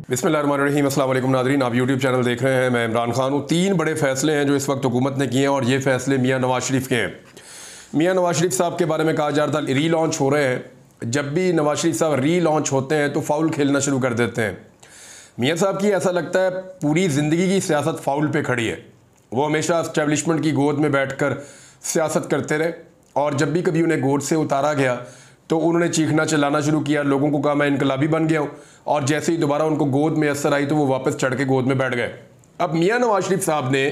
बिस्मिल्लाहिर्रहमानिर्रहीम, अस्सलाम वालेकुम नाज़रीन, आप यूट्यूब चैनल देख रहे हैं। मैं इमरान खान हूँ। 3 बड़े फैसले हैं जो इस वक्त हुकूमत ने किए हैं और ये फैसले मियाँ नवाज शरीफ के हैं। मियाँ नवाज शरीफ साहब के बारे में कहा जा रहा था री लॉन्च हो रहे हैं। जब भी नवाज शरीफ साहब री लॉन्च होते हैं तो फाउल खेलना शुरू कर देते हैं। मियाँ साहब की ऐसा लगता है पूरी ज़िंदगी की सियासत फाउल पे खड़ी है। वो हमेशा एस्टेब्लिशमेंट की गोद में बैठकर सियासत करते रहे और जब भी कभी उन्हें गोद से उतारा गया तो उन्होंने चीखना चिल्लाना शुरू किया, लोगों को कहा मैं इनकलाबी बन गया हूँ, और जैसे ही दोबारा उनको गोद में असर आई तो वो वापस चढ़ के गोद में बैठ गए। अब मियाँ नवाज शरीफ साहब ने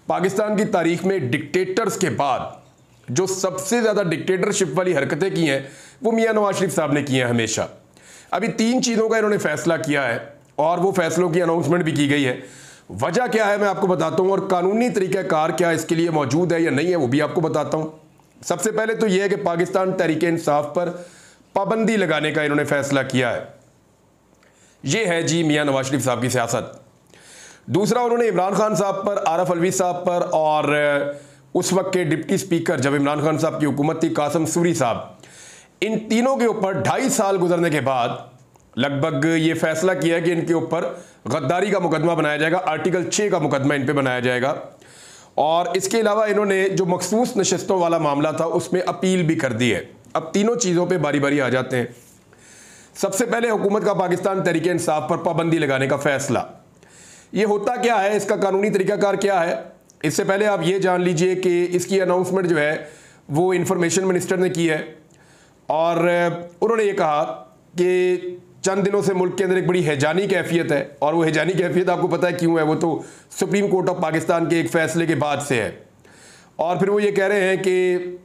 पाकिस्तान की तारीख में डिक्टेटर्स के बाद जो सबसे ज़्यादा डिक्टेटरशिप वाली हरकतें की हैं वो मियाँ नवाज शरीफ साहब ने की हैं हमेशा। अभी 3 चीज़ों का इन्होंने फैसला किया है और वो फैसलों की अनाउंसमेंट भी की गई है। वजह क्या है मैं आपको बताता हूँ, और कानूनी तरीक़ाकार क्या इसके लिए मौजूद है या नहीं है वो भी आपको बताता हूँ। सबसे पहले तो यह है कि पाकिस्तान तहरीक इंसाफ पर पाबंदी लगाने का इन्होंने फैसला किया है। यह है जी मियाँ नवाज शरीफ साहब की सियासत। दूसरा, उन्होंने इमरान खान साहब पर, आरफ अलवी साहब पर और उस वक्त के डिप्टी स्पीकर जब इमरान खान साहब की हुकूमत थी कासिम सूरी साहब, इन तीनों के ऊपर 2.5 साल गुजरने के बाद लगभग ये फैसला किया है कि इनके ऊपर गद्दारी का मुकदमा बनाया जाएगा, आर्टिकल 6 का मुकदमा इन पर बनाया जाएगा। और इसके अलावा इन्होंने जो मखसूस नशस्तों वाला मामला था उसमें अपील भी कर दी है। अब तीनों चीज़ों पे बारी बारी आ जाते हैं। सबसे पहले हुकूमत का पाकिस्तान तहरीक इंसाफ पर पाबंदी लगाने का फैसला। ये होता क्या है, इसका कानूनी तरीकाकार क्या है, इससे पहले आप ये जान लीजिए कि इसकी अनाउंसमेंट जो है वो इंफॉर्मेशन मिनिस्टर ने की है और उन्होंने ये कहा कि चंद दिनों से मुल्क के अंदर एक बड़ी हैजानी कैफियत है, और वो हैजानी कैफियत आपको पता है क्यों है, वो तो सुप्रीम कोर्ट ऑफ पाकिस्तान के एक फैसले के बाद से है। और फिर वो ये कह रहे हैं कि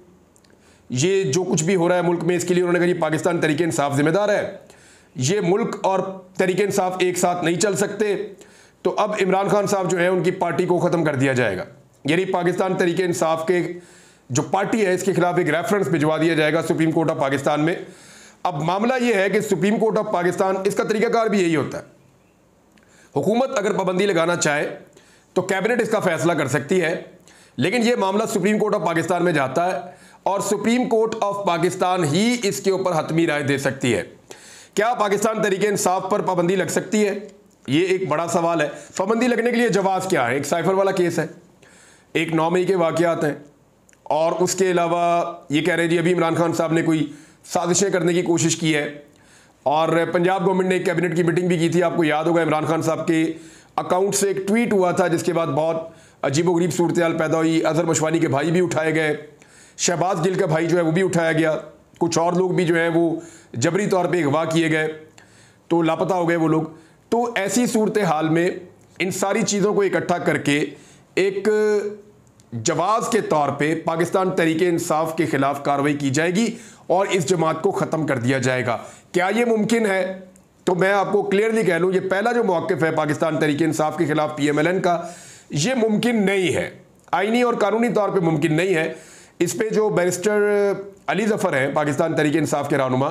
ये जो कुछ भी हो रहा है मुल्क में इसके लिए उन्होंने कहा ये पाकिस्तान तहरीक इंसाफ जिम्मेदार है, ये मुल्क और तहरीक इंसाफ एक साथ नहीं चल सकते। तो अब इमरान खान साहब जो है उनकी पार्टी को ख़त्म कर दिया जाएगा, यानी पाकिस्तान तहरीक इंसाफ के जो पार्टी है इसके खिलाफ एक रेफरेंस भिजवा दिया जाएगा सुप्रीम कोर्ट ऑफ पाकिस्तान में। अब मामला यह है कि सुप्रीम कोर्ट ऑफ पाकिस्तान, इसका तरीकाकार भी यही होता है, हुकूमत अगर पाबंदी लगाना चाहे तो कैबिनेट इसका फैसला कर सकती है, लेकिन यह मामला सुप्रीम कोर्ट ऑफ पाकिस्तान में जाता है और सुप्रीम कोर्ट ऑफ पाकिस्तान ही इसके ऊपर हतमी राय दे सकती है। क्या पाकिस्तान तहरीक इंसाफ पर पाबंदी लग सकती है, ये एक बड़ा सवाल है। पाबंदी लगने के लिए जवाब क्या है, एक साइफर वाला केस है, एक 9 मई के वाक़यात हैं, और उसके अलावा ये कह रहे हैं जी अभी इमरान खान साहब ने कोई साजिशें करने की कोशिश की है। और पंजाब गवर्नमेंट ने एक कैबिनेट की मीटिंग भी की थी, आपको याद होगा इमरान खान साहब के अकाउंट से एक ट्वीट हुआ था जिसके बाद बहुत अजीबोगरीब सूरत हाल पैदा हुई। अजहर मशवानी के भाई भी उठाए गए, शहबाज गिल का भाई जो है वो भी उठाया गया, कुछ और लोग भी जो है वो जबरी तौर पे अगवा किए गए, तो लापता हो गए वो लोग। तो ऐसी सूरत हाल में इन सारी चीज़ों को इकट्ठा करके एक जवाब के तौर पे पाकिस्तान तहरीक इंसाफ के खिलाफ कार्रवाई की जाएगी और इस जमात को ख़त्म कर दिया जाएगा। क्या ये मुमकिन है? तो मैं आपको क्लियरली कह लूँ, ये पहला जो मौक़िफ़ है पाकिस्तान तहरीक इंसाफ के खिलाफ PMLN का, ये मुमकिन नहीं है, आईनी और कानूनी तौर पे मुमकिन नहीं है। इस पे जो बैरिस्टर अली ज़फ़र हैं पाकिस्तान तहरीक इंसाफ के रहनुमा,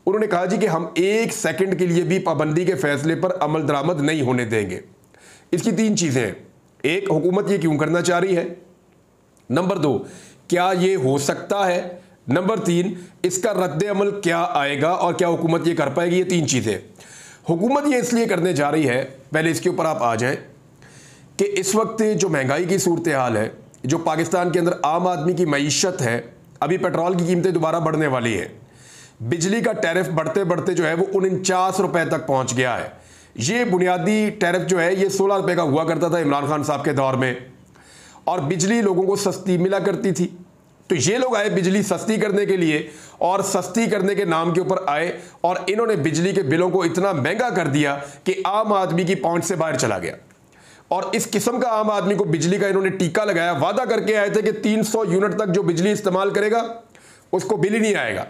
उन्होंने कहा जी कि हम 1 सेकंड के लिए भी पाबंदी के फैसले पर अमल दरामद नहीं होने देंगे। इसकी 3 चीज़ें हैं, एक, हुकूमत ये क्यों करना चाह रही है, नंबर 2, क्या ये हो सकता है, नंबर 3, इसका रद्द अमल क्या आएगा और क्या हुकूमत ये कर पाएगी। ये 3 चीज़ें हुकूमत ये इसलिए करने जा रही है, पहले इसके ऊपर आप आ जाएं कि इस वक्त जो महंगाई की सूरत हाल है, जो पाकिस्तान के अंदर आम आदमी की मईशत है, अभी पेट्रोल की कीमतें दोबारा बढ़ने वाली है, बिजली का टैरिफ बढ़ते बढ़ते जो है वो 49 रुपये तक पहुँच गया है। ये बुनियादी टैरिफ जो है ये 16 रुपये का हुआ करता था इमरान खान साहब के दौर में, और बिजली लोगों को सस्ती मिला करती थी। तो ये लोग आए बिजली सस्ती करने के लिए, और सस्ती करने के नाम के ऊपर आए और इन्होंने बिजली के बिलों को इतना महंगा कर दिया कि आम आदमी की पहुंच से बाहर चला गया। और इस किस्म का आम आदमी को बिजली का इन्होंने टीका लगाया, वादा करके आए थे कि 300 यूनिट तक जो बिजली इस्तेमाल करेगा उसको बिल ही नहीं आएगा,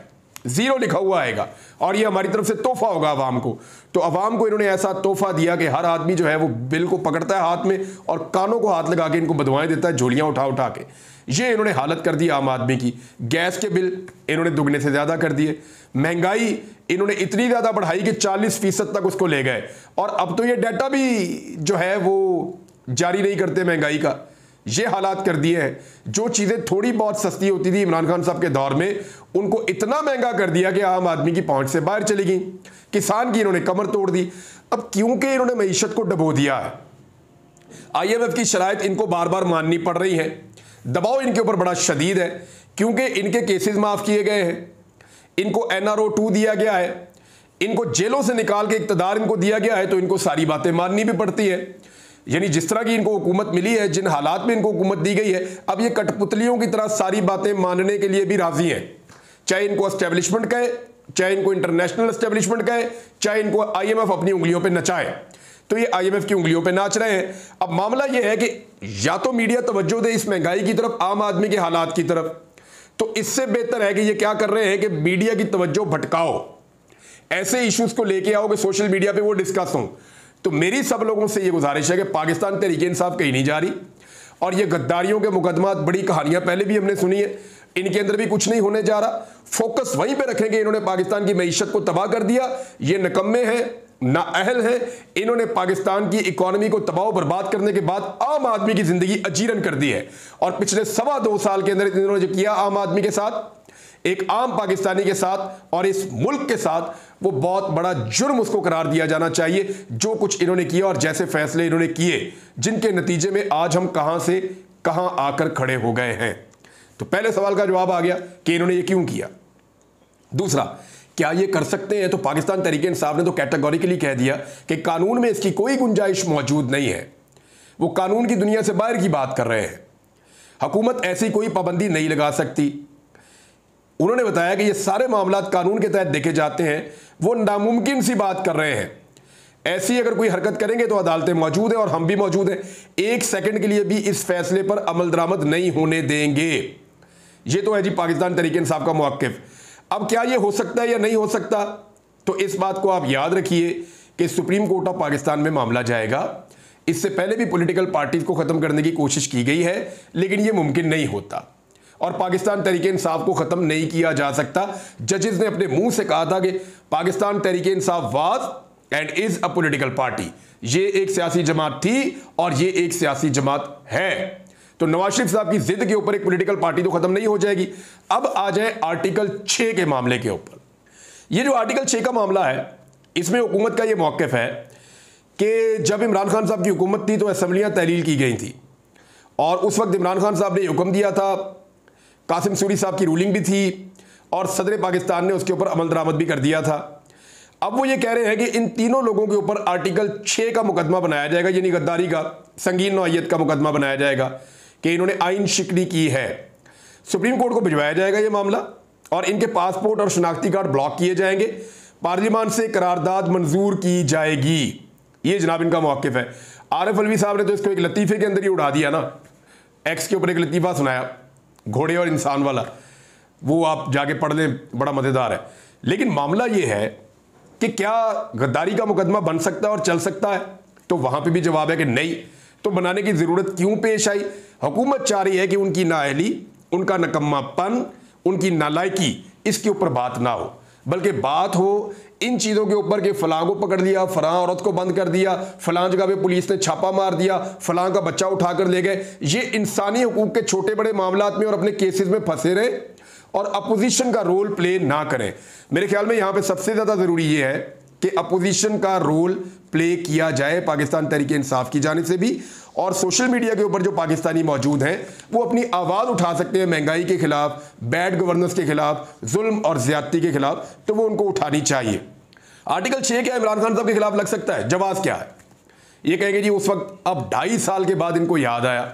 0 लिखा हुआ आएगा, और ये हमारी तरफ से तोहफा होगा आवाम को। तो आवाम को इन्होंने ऐसा तोहफा दिया कि हर आदमी जो है वो बिल को पकड़ता है हाथ में और कानों को हाथ लगा के इनको बदवाएं देता है, झोलियां उठा उठा के। ये इन्होंने हालत कर दी आम आदमी की। गैस के बिल इन्होंने दुगने से ज़्यादा कर दिए, महंगाई इन्होंने इतनी ज़्यादा बढ़ाई कि 40% तक उसको ले गए, और अब तो ये डाटा भी जो है वो जारी नहीं करते महंगाई का। ये हालात कर दिए हैं। जो चीज़ें थोड़ी बहुत सस्ती होती थी इमरान खान साहब के दौर में, उनको इतना महंगा कर दिया कि आम आदमी की पहुंच से बाहर चली गई। किसान की इन्होंने कमर तोड़ दी। अब क्योंकि इन्होंने मईशत को डबो दिया है, IMF की शराइत इनको बार बार माननी पड़ रही है, दबाव इनके ऊपर बड़ा शदीद है, क्योंकि इनके केसेस माफ किए गए हैं, इनको NRO 2 दिया गया है, इनको जेलों से निकाल के इक्तदार इनको दिया गया है, तो इनको सारी बातें माननी भी पड़ती है। यानी जिस तरह की इनको हुकूमत मिली है, जिन हालात में इनको हुकूमत दी गई है, अब ये कठपुतलियों की तरह सारी बातें मानने के लिए भी राजी हैं, चाहे इनको एस्टेब्लिशमेंट कहे, चाहे इनको इंटरनेशनल एस्टेब्लिशमेंट कहे, चाहे इनको IMF अपनी उंगलियों पे नचाए। तो ये IMF की उंगलियों पे नाच रहे हैं। अब मामला ये है कि या तो मीडिया तवज्जो दे इस महंगाई की तरफ, आम आदमी के हालात की तरफ, तो इससे बेहतर है कि ये क्या कर रहे हैं कि मीडिया की तवज्जो भटकाओ, ऐसे इश्यूज को लेके आओ कि सोशल मीडिया पे वो डिस्कस हो। तो मेरी सब लोगों से ये गुजारिश है कि पाकिस्तान तहरीक इंसाफ कहीं नहीं जा रही, और ये गद्दारियों के मुकदमात, बड़ी कहानियां पहले भी हमने सुनी है, इनके अंदर भी कुछ नहीं होने जा रहा। फोकस वहीं पे रखेंगे। इन्होंने पाकिस्तान की मईशत को तबाह कर दिया, ये निकम्मे हैं, नाअहल हैं, इन्होंने पाकिस्तान की इकोनॉमी को तबाह बर्बाद करने के बाद आम आदमी की जिंदगी अजीरन कर दी है। और पिछले 2.25 साल के अंदर इन्होंने जो किया आम आदमी के साथ, एक आम पाकिस्तानी के साथ और इस मुल्क के साथ, वो बहुत बड़ा जुर्म उसको करार दिया जाना चाहिए, जो कुछ इन्होंने किया और जैसे फैसले इन्होंने किए, जिनके नतीजे में आज हम कहां से कहां आकर खड़े हो गए हैं। तो पहले सवाल का जवाब आ गया कि इन्होंने ये क्यों किया। दूसरा, क्या ये कर सकते हैं? तो पाकिस्तान तहरीक इंसाफ ने तो कैटेगोरिकली कह दिया कि कानून में इसकी कोई गुंजाइश मौजूद नहीं है। वो कानून की दुनिया से बाहर की बात कर रहे हैं। हुकूमत ऐसी कोई पाबंदी नहीं लगा सकती। उन्होंने बताया कि ये सारे मामला कानून के तहत देखे जाते हैं, वो नामुमकिन सी बात कर रहे हैं। ऐसी अगर कोई हरकत करेंगे तो अदालतें मौजूद हैं और हम भी मौजूद हैं, एक सेकंड के लिए भी इस फैसले पर अमल दरामद नहीं होने देंगे। ये तो है जी पाकिस्तान तहरीक इंसाफ का मौक़िफ़। अब क्या ये हो सकता है या नहीं हो सकता, तो इस बात को आप याद रखिए कि सुप्रीम कोर्ट ऑफ पाकिस्तान में मामला जाएगा। इससे पहले भी पॉलिटिकल पार्टीज को ख़त्म करने की कोशिश की गई है, लेकिन ये मुमकिन नहीं होता और पाकिस्तान तहरीक इंसाफ को ख़त्म नहीं किया जा सकता। जजेस ने अपने मुंह से कहा था कि Pakistan Tehreek Insaf was and is a political party. ये एक सियासी जमात थी और ये एक सियासी जमात है। तो नवाज शरीफ साहब की जिद के ऊपर एक पॉलिटिकल पार्टी तो खत्म नहीं हो जाएगी। अब आ जाए आर्टिकल 6 के मामले के ऊपर। ये जो आर्टिकल 6 का मामला है, इसमें हुकूमत का ये मौक़िफ़ है कि जब इमरान खान साहब की हुकूमत थी तो असेंबलियां तहलील की गई थी और उस वक्त इमरान खान साहब ने हुक्म दिया था, कासिम सूरी साहब की रूलिंग भी थी और सदर पाकिस्तान ने उसके ऊपर अमल दरामद भी कर दिया था। अब वो ये कह रहे हैं कि इन तीनों लोगों के ऊपर आर्टिकल 6 का मुकदमा बनाया जाएगा, यानी गद्दारी का संगीन नौइयत का मुकदमा बनाया जाएगा कि इन्होंने आइन शिकनी की है। सुप्रीम कोर्ट को भिजवाया जाएगा ये मामला और इनके पासपोर्ट और शनाख्ती कार्ड ब्लॉक किए जाएंगे, पार्लियामान से करारदाद मंजूर की जाएगी। ये जनाब इनका मौक़िफ़ है। आरिफ अलवी साहब ने तो इसको एक लतीफ़े के अंदर ही उड़ा दिया ना, एक्स के ऊपर एक लतीफ़ा सुनाया घोड़े और इंसान वाला, वो आप जाके पढ़ लें, बड़ा मज़ेदार है। लेकिन मामला ये है कि क्या गद्दारी का मुकदमा बन सकता है और चल सकता है, तो वहाँ पे भी जवाब है कि नहीं। तो बनाने की ज़रूरत क्यों पेश आई? हुकूमत चाह रही है कि उनकी नाअहली, उनका नकम्मापन, उनकी नालायकी, इसके ऊपर बात ना हो, बल्कि बात हो इन चीज़ों के ऊपर कि फ़लाँ को पकड़ लिया, फ़लाँ औरत को बंद कर दिया, फ़लाँ जगह पे पुलिस ने छापा मार दिया, फ़लाँ का बच्चा उठा कर ले गए। ये इंसानी हुकूक के छोटे बड़े मामलात में और अपने केसेस में फंसे रहे और अपोजिशन का रोल प्ले ना करें। मेरे ख्याल में यहाँ पे सबसे ज़्यादा ज़रूरी ये है कि अपोजिशन का रोल प्ले किया जाए पाकिस्तान तहरीक इंसाफ की जानिब से भी, और सोशल मीडिया के ऊपर जो पाकिस्तानी मौजूद हैं वो अपनी आवाज़ उठा सकते हैं महंगाई के खिलाफ, बैड गवर्नेंस के खिलाफ, जुल्म और ज़्यादती के खिलाफ, तो वो उनको उठानी चाहिए। आर्टिकल 6 क्या इमरान खान साहब के खिलाफ लग सकता है? जवाब क्या है? ये कहेंगे जी उस वक्त, अब 2.5 साल के बाद इनको याद आया,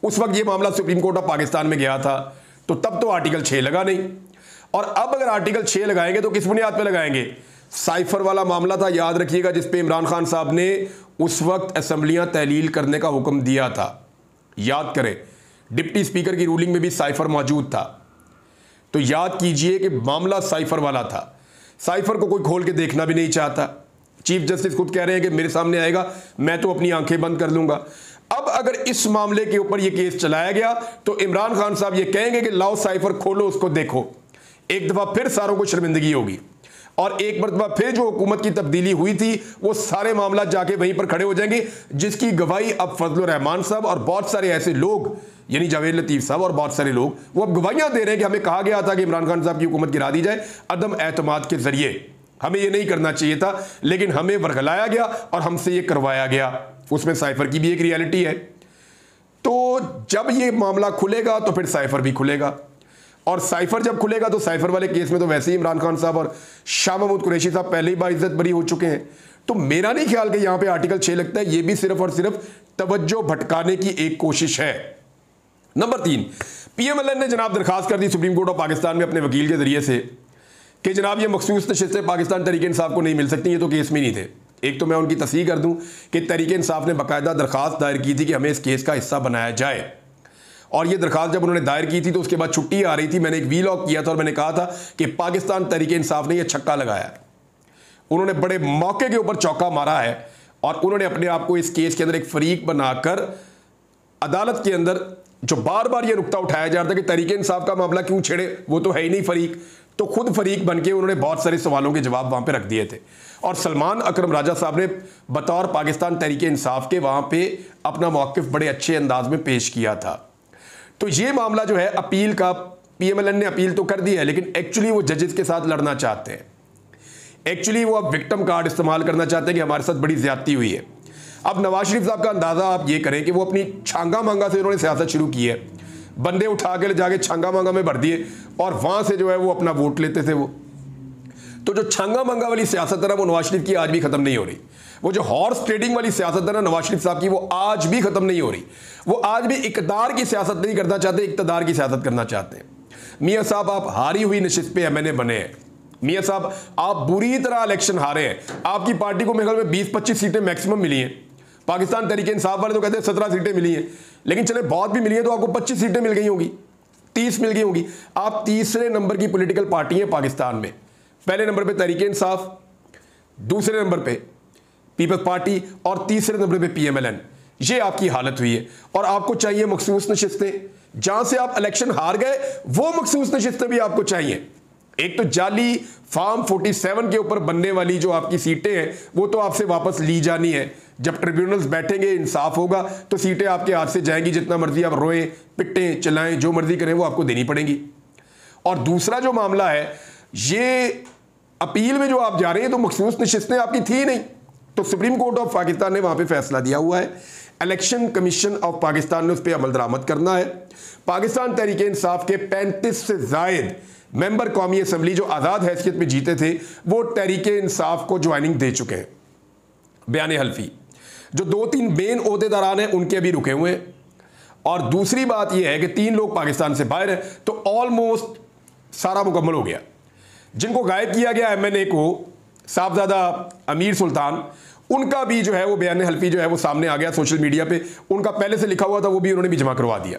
उस वक्त ये मामला सुप्रीम कोर्ट ऑफ पाकिस्तान में गया था, तो तब तो आर्टिकल 6 लगा नहीं। और अब अगर आर्टिकल 6 लगाएंगे तो किस बुनियाद पे लगाएंगे? साइफर वाला मामला था, याद रखिएगा, जिसपे इमरान खान साहब ने उस वक्त असेंबलियां तहलील करने का हुक्म दिया था। याद करें, डिप्टी स्पीकर की रूलिंग में भी साइफर मौजूद था। तो याद कीजिए कि मामला साइफर वाला था। साइफर को कोई खोल के देखना भी नहीं चाहता। चीफ जस्टिस खुद कह रहे हैं कि मेरे सामने आएगा मैं तो अपनी आंखें बंद कर लूंगा। अब अगर इस मामले के ऊपर यह केस चलाया गया तो इमरान खान साहब ये कहेंगे कि लाओ साइफर खोलो, उसको देखो। एक दफा फिर सारों को शर्मिंदगी होगी और एक मरतबा फिर जो हुकूमत की तब्दीली हुई थी वो सारे मामला जाके वहीं पर खड़े हो जाएंगे, जिसकी गवाही अब फजलुर रहमान साहब और बहुत सारे ऐसे लोग, यानी जावेद लतीफ़ साहब और बहुत सारे लोग, वो अब गवाहियां दे रहे हैं कि हमें कहा गया था कि इमरान खान साहब की हुकूमत गिरा दी जाए अदम एतमाद के जरिए। हमें ये नहीं करना चाहिए था, लेकिन हमें वर्गलाया गया और हमसे ये करवाया गया। उसमें साइफर की भी एक रियलिटी है। तो जब ये मामला खुलेगा तो फिर साइफर भी खुलेगा, और साइफर जब खुलेगा तो साइफर वाले केस में तो वैसे ही इमरान खान साहब और शाह महमूद कुरैशी साहब पहले ही बाइज्जत बरी हो चुके हैं। तो मेरा नहीं ख्याल कि यहां पे आर्टिकल 6 लगता है, ये भी सिर्फ और सिर्फ तवज्जो भटकाने की एक कोशिश है। नंबर 3, PMLN ने जनाब दरखास्त कर दी सुप्रीम कोर्ट ऑफ पाकिस्तान में अपने वकील के जरिए से कि जनाब ये मखसूस नशिस्तें पाकिस्तान तहरीक इंसाफ को नहीं मिल सकती, ये तो केस में नहीं थे। एक तो मैं उनकी तस्दीक कर दूं कि तहरीक इंसाफ ने बाकायदा दरखास्त दायर की थी कि हमें इस केस का हिस्सा बनाया जाए, और ये दरखास्त जब उन्होंने दायर की थी तो उसके बाद छुट्टी आ रही थी। मैंने एक वीलॉग किया था और मैंने कहा था कि पाकिस्तान तहरीक इंसाफ ने यह छक्का लगाया, उन्होंने बड़े मौके के ऊपर चौका मारा है, और उन्होंने अपने आप को इस केस के अंदर एक फरीक बनाकर अदालत के अंदर जो बार बार ये नुक्ता उठाया जा रहा था कि तहरीक इंसाफ का मामला क्यों छेड़े, वो तो है ही नहीं फरीक, तो खुद फरीक बन के उन्होंने बहुत सारे सवालों के जवाब वहां पे रख दिए थे। और सलमान अकरम राजा साहब ने बतौर पाकिस्तान तहरीक इंसाफ के वहां पे अपना मौक़िफ़ बड़े अच्छे अंदाज में पेश किया था। तो ये मामला जो है अपील का, PMLN ने अपील तो कर दी है, लेकिन एक्चुअली वो जजेस के साथ लड़ना चाहते हैं। एक्चुअली वो अब विक्टिम कार्ड इस्तेमाल करना चाहते हैं कि हमारे साथ बड़ी ज्यादती हुई है। अब नवाज शरीफ साहब का अंदाजा आप ये करें कि वो अपनी छांगा मांगा से उन्होंने सियासत शुरू की है, बंदे उठा के ले जाके छांगा मांगा में भर दिए और वहां से जो है वो अपना वोट लेते थे। वो तो जो छांगा मांगा वाली सियासत है ना, वो नवाज शरीफ की आज भी खत्म नहीं हो रही। वो जो हॉर्स ट्रेडिंग वाली सियासत है ना नवाज शरीफ साहब की, वो आज भी खत्म नहीं हो रही। वो आज भी इक़्तिदार की सियासत नहीं करना चाहते, इक़्तिदार की सियासत करना चाहते हैं। मियाँ साहब आप हारी हुई नशिस्त पे MNA बने हैं, मियाँ साहब आप बुरी तरह इलेक्शन हारे हैं, आपकी पार्टी को मेरे ख्याल में 20-25 सीटें मैक्सिमम मिली हैं। पाकिस्तान तहरीक इंसाफ वाले तो कहते हैं 17 सीटें मिली हैं, लेकिन चले बहुत भी मिली हैं तो आपको 25 सीटें मिल गई होंगी, 30 मिल गई होंगी। आप तीसरे नंबर की पॉलिटिकल पार्टी है पाकिस्तान में। पहले नंबर पे तहरीक इंसाफ, दूसरे नंबर पे पीपल्स पार्टी और तीसरे नंबर पे PMLN। ये आपकी हालत हुई है, और आपको चाहिए मखसूस नशिस्तें। जहां से आप इलेक्शन हार गए वो मखसूस नशिस्तें भी आपको चाहिए। एक तो जाली फार्म 47 के ऊपर बनने वाली जो आपकी सीटें हैं वो तो आपसे वापस ली जानी है। जब ट्रिब्यूनल्स बैठेंगे, इंसाफ होगा, तो सीटें आपके हाथ से जाएंगी। जितना मर्जी आप रोएं, पिटें, चलाएं, जो मर्जी करें, वो आपको देनी पड़ेंगी। और दूसरा जो मामला है, ये अपील में जो आप जा रहे हैं तो मखसूस नशिस्तें आपकी थी नहीं, तो सुप्रीम कोर्ट ऑफ पाकिस्तान ने वहां पे फैसला दिया हुआ है। इलेक्शन कमीशन ऑफ पाकिस्तान ने उस पर अमल दरामद करना है। पाकिस्तान तहरीक इंसाफ के 35 से जायद मेंबर कौमी असम्बली जो आज़ाद हैसियत में जीते थे, वो तहरीक इंसाफ को ज्वाइनिंग दे चुके हैं। बयान हल्फी जो 2-3 मेन ओहदेदारान हैं उनके अभी रुके हुए हैं। और दूसरी बात यह है कि 3 लोग पाकिस्तान से बाहर हैं, तो ऑलमोस्ट सारा मुकम्मल हो गया। जिनको गायब किया गया MNA को, साहबजादा अमीर सुल्तान, उनका भी जो है वो बयान हल्फी जो है वो सामने आ गया सोशल मीडिया पे। उनका पहले से लिखा हुआ था, वो भी उन्होंने भी जमा करवा दिया।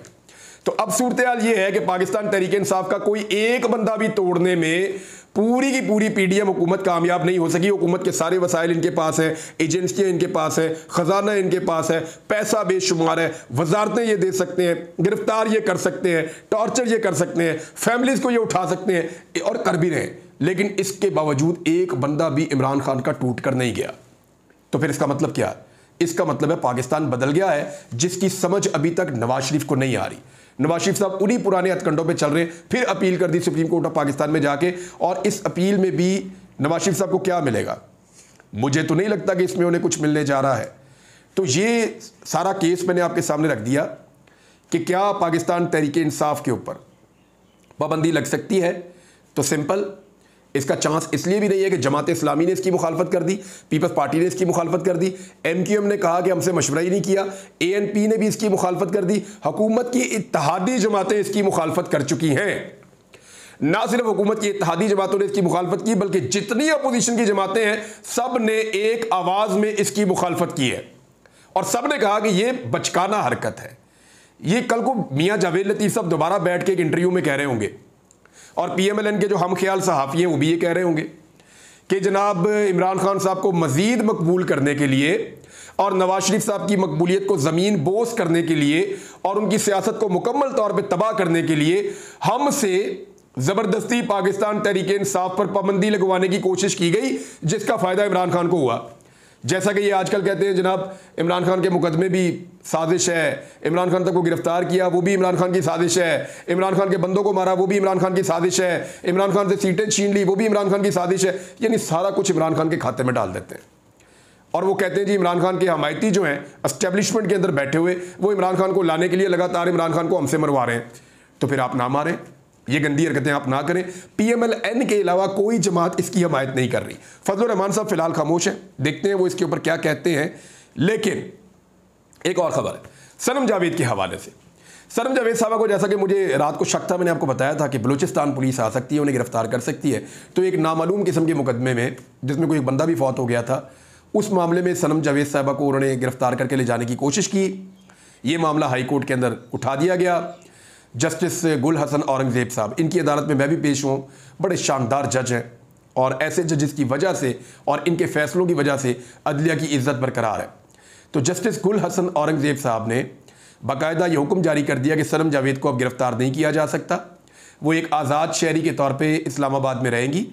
तो अब सूरत हाल ये है कि पाकिस्तान तहरीक इंसाफ का कोई एक बंदा भी तोड़ने में पूरी की पूरी PDM हुकूमत कामयाब नहीं हो सकी। हुकूमत के सारे वसाइल इनके पास है, एजेंसियां इनके पास है, खजाना इनके पास है, पैसा बेशुमार है, वजारतें ये दे सकते हैं, गिरफ्तार ये कर सकते हैं, टॉर्चर ये कर सकते हैं, फैमिलीज को ये उठा सकते हैं, और कर भी रहे हैं। लेकिन इसके बावजूद एक बंदा भी इमरान खान का टूट कर नहीं गया। तो फिर इसका मतलब क्या है? इसका मतलब है पाकिस्तान बदल गया है, जिसकी समझ अभी तक नवाज शरीफ को नहीं आ रही। नवाज शरीफ साहब उन्हीं पुराने हथकंडों पे चल रहे हैं। फिर अपील कर दी सुप्रीम कोर्ट ऑफ पाकिस्तान में जाके, और इस अपील में भी नवाज शरीफ साहब को क्या मिलेगा? मुझे तो नहीं लगता कि इसमें उन्हें कुछ मिलने जा रहा है। तो ये सारा केस मैंने आपके सामने रख दिया कि क्या पाकिस्तान तहरीक इंसाफ के ऊपर पाबंदी लग सकती है। तो सिंपल, इसका चांस इसलिए भी नहीं है कि जमात इस्लामी ने इसकी मुखालफत कर दी, पीपल्स पार्टी ने इसकी मुखालफत कर दी, MQM ने कहा कि हमसे मशवरा ही नहीं किया, ANP ने भी इसकी मुखालफत कर दी, हुकूमत की इत्तेहादी जमातें इसकी मुखालफत कर चुकी हैं। ना सिर्फ हुकूमत की इत्तेहादी जमातों ने इसकी मुखालफत की, बल्कि जितनी अपोजिशन की जमातें हैं सब ने एक आवाज़ में इसकी मुखालफत की है, और सब ने कहा कि यह बचकाना हरकत है। ये कल को मियाँ जावेद लतीफ़ साहब दोबारा बैठ के एक इंटरव्यू में कह रहे होंगे, और PMLN के जो हम ख्याल सहाफ़ी हैं वो भी ये कह रहे होंगे कि जनाब इमरान खान साहब को मज़ीद मकबूल करने के लिए और नवाज शरीफ साहब की मकबूलियत को ज़मीन बोस करने के लिए और उनकी सियासत को मुकम्मल तौर पर तबाह करने के लिए हमसे ज़बरदस्ती पाकिस्तान तहरीक इंसाफ पर पाबंदी लगवाने की कोशिश की गई, जिसका फ़ायदा इमरान खान को हुआ। जैसा कि ये आजकल कहते हैं जनाब इमरान खान के मुकदमे भी साजिश है, इमरान खान तक को गिरफ्तार किया वो भी इमरान खान की साजिश है, इमरान खान के बंदों को मारा वो भी इमरान खान की साजिश है, इमरान खान से सीटें छीन ली वो भी इमरान खान की साजिश है। यानी सारा कुछ इमरान खान के खाते में डाल देते हैं और वो कहते हैं जी इमरान खान के हमायती जो हैं एस्टेब्लिशमेंट के अंदर बैठे हुए वो इमरान खान को लाने के लिए लगातार इमरान खान को हमसे मरवा रहे हैं। तो फिर आप ना मारें, ये गंदी हरकतें आप ना करें। PMLN के अलावा कोई जमात इसकी हमायत नहीं कर रही। फजलुर रहमान साहब फिलहाल खामोश हैं, देखते हैं वो इसके ऊपर क्या कहते हैं। लेकिन एक और खबर है सनम जावेद के हवाले से। सनम जावेद साहबा को जैसा कि मुझे रात को शक था, मैंने आपको बताया था कि बलूचिस्तान पुलिस आ सकती है, उन्हें गिरफ्तार कर सकती है। तो एक नामालूम किस्म के मुकदमे में जिसमें कोई बंदा भी फौत हो गया था, उस मामले में सनम जावेद साहबा को उन्होंने गिरफ्तार करके ले जाने की कोशिश की। ये मामला हाई कोर्ट के अंदर उठा दिया गया। जस्टिस गुल हसन औरंगजेब साहब, इनकी अदालत में मैं भी पेश हूँ, बड़े शानदार जज हैं और ऐसे जजेस की वजह से और इनके फैसलों की वजह से अदलिया की इज्जत बरकरार है। तो जस्टिस गुल हसन औरंगजेब साहब ने बाकायदा ये हुक्म जारी कर दिया कि सनम जावेद को अब गिरफ्तार नहीं किया जा सकता। वो एक आज़ाद शहरी के तौर पे इस्लामाबाद में रहेंगी।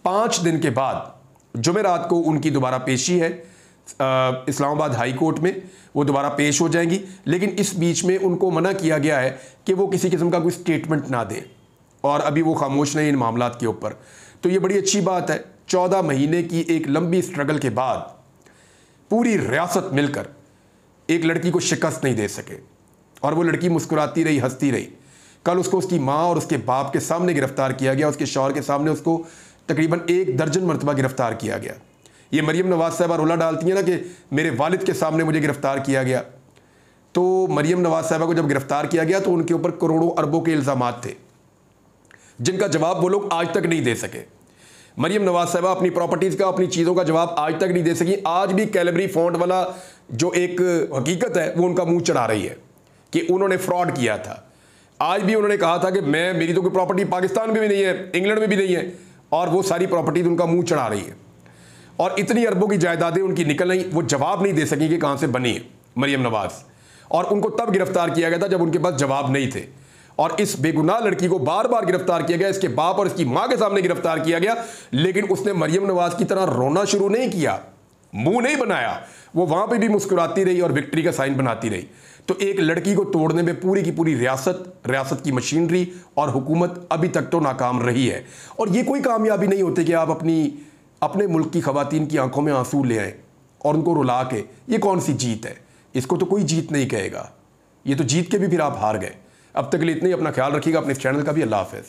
5 दिन के बाद जुमेरात को उनकी दोबारा पेशी है इस्लामाबाद हाई कोर्ट में, वो दोबारा पेश हो जाएंगी। लेकिन इस बीच में उनको मना किया गया है कि वो किसी किस्म का कोई स्टेटमेंट ना दें और अभी वो खामोश नहीं इन मामलात के ऊपर। तो ये बड़ी अच्छी बात है। 14 महीने की एक लंबी स्ट्रगल के बाद पूरी रियासत मिलकर एक लड़की को शिकस्त नहीं दे सके और वो लड़की मुस्कुराती रही, हंसती रही। कल उसको उसकी माँ और उसके बाप के सामने गिरफ्तार किया गया, उसके शौहर के सामने उसको तकरीबन 1 दर्जन मरतबा गिरफ्तार किया गया। ये मरियम नवाज साहबा रोला डालती हैं ना कि मेरे वालिद के सामने मुझे गिरफ्तार किया गया। तो मरियम नवाज साहबा को जब गिरफ्तार किया गया तो उनके ऊपर करोड़ों अरबों के इल्ज़ामात थे जिनका जवाब वो लोग आज तक नहीं दे सके। मरियम नवाज साहबा अपनी प्रॉपर्टीज़ का, अपनी चीज़ों का जवाब आज तक नहीं दे सकी। आज भी कैलबरी फॉन्ट वाला जो एक हकीकत है वो उनका मुंह चढ़ा रही है कि उन्होंने फ्रॉड किया था। आज भी उन्होंने कहा था कि मेरी तो कोई प्रॉपर्टी पाकिस्तान में भी नहीं है, इंग्लैंड में भी नहीं है, और वो सारी प्रॉपर्टीज उनका मुंह चढ़ा रही है और इतनी अरबों की जायदादें उनकी निकल आई, वो जवाब नहीं दे सकी कि कहाँ से बनी है मरियम नवाज। और उनको तब गिरफ्तार किया गया था जब उनके पास जवाब नहीं थे और इस बेगुनाह लड़की को बार बार गिरफ्तार किया गया, इसके बाप और इसकी माँ के सामने गिरफ्तार किया गया। लेकिन उसने मरियम नवाज की तरह रोना शुरू नहीं किया, मुंह नहीं बनाया, वो वहां पे भी मुस्कुराती रही और विक्ट्री का साइन बनाती रही। तो एक लड़की को तोड़ने में पूरी की पूरी रियासत की मशीनरी और हुकूमत अभी तक तो नाकाम रही है। और ये कोई कामयाबी नहीं होती कि आप अपने मुल्क की खवातीन की आंखों में आंसू ले आए और उनको रुला के, ये कौन सी जीत है? इसको तो कोई जीत नहीं कहेगा, ये तो जीत के भी फिर आप हार गए। अब तक के लिए इतना ही, अपना ख्याल रखिएगा, अपने चैनल का भी। अल्लाह हाफ़िज़।